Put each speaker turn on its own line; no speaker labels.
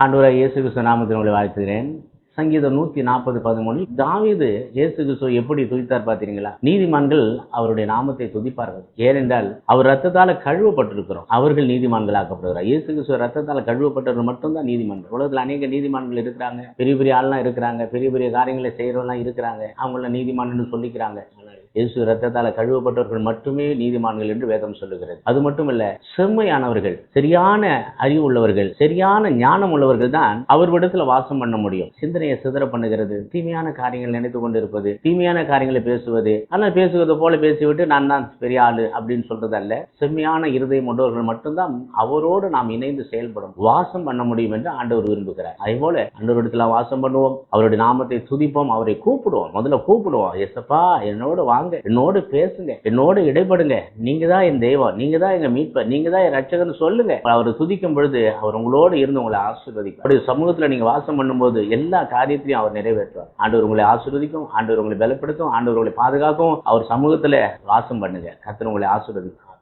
ஆண்டவராகிய இயேசு கிறிஸ்து நாமத்தில் உங்களை வாழ்த்துகிறேன். சங்கீதம் 140:13 தாவீது இயேசு கிறிஸ்துவை எப்படி துதித்தார் பார்த்தீங்களா? நீதிமான்கள் அவருடைய நாமத்தை துதிப்பார்கள். ஏனென்றால் அவர் ரத்தத்தால கழுவப்பட்டிருக்கிறோம். அவர்கள் நீதிமான்கள் ஆக்கப்படுகிறார். இயேசு கிறிஸ்துவ ரத்தத்தால கழுவப்பட்டவர்கள் மட்டும்தான் நீதிமான்கள். உலகத்தில் அநேக நீதிமான்கள் இருக்கிறாங்க. பெரிய பெரிய ஆள்லாம் இருக்கிறாங்க. பெரிய பெரிய காரியங்களை செய்யறவெல்லாம் இருக்கிறாங்க. அவங்கள நீதிமான் சொல்லிக்கிறாங்க. இயேசு ரத்தத்தால கழுவப்பட்டவர்கள் மட்டுமே நீதிமான்கள் என்று வேதம் சொல்லுகிறது. அது மட்டுமல்ல, செம்மையானவர்கள், சரியான அறிவு உள்ளவர்கள், சரியான ஞானம் உள்ளவர்கள் தான் அவர்களிடத்துல வாசம் பண்ண முடியும். சிந்தனையை சிதற பண்ணுகிறது, தீமையான காரியங்கள் நினைத்து கொண்டிருப்பது, தீமையான காரியங்களை பேசுவது, ஆனால் பேசுவது போல பேசிவிட்டு நான் தான் பெரிய ஆளு அப்படின்னு சொல்றது அல்ல. செம்மையான இருதயம் கொண்டவர்கள் மட்டும்தான் அவரோடு நாம் இணைந்து செயல்படும் வாசம் பண்ண முடியும் என்று ஆண்டவர் விரும்புகிறார். அதே போல ஆண்டவரிடத்துல வாசம் பண்ணுவோம், அவருடைய நாமத்தை துதிப்போம், அவரை கூப்பிடுவோம். முதல்ல கூப்பிடுவோம், எசப்பா என்னோட வாங்க, என்னோடு பேசுங்க, என்னோடு இடைப்படுங்க, நீங்க தான் என் தெய்வம், நீங்க தான் எங்க மீட்பர், நீங்க தான் என் ரட்சகர்னு சொல்லுங்க. அவர் துதிக்கும் பொழுது அவர் உங்களோடு இருந்து உங்களை ஆசீர்வதிக்கும். அவருடைய சமூகத்துல நீங்க வாசம் பண்ணும்போது எல்லா காரியத்திலையும் அவர் நிறைவேற்றுவார். ஆண்டவர் உங்களை ஆசீர்வதிக்கும், ஆண்டவர் உங்களை பலப்படுத்தும், ஆண்டவர் உங்களை பாதுகாக்கும். அவர் சமூகத்துல வாசம் பண்ணுங்க. கர்த்தர் உங்களை ஆசீர்வதிக்கும்.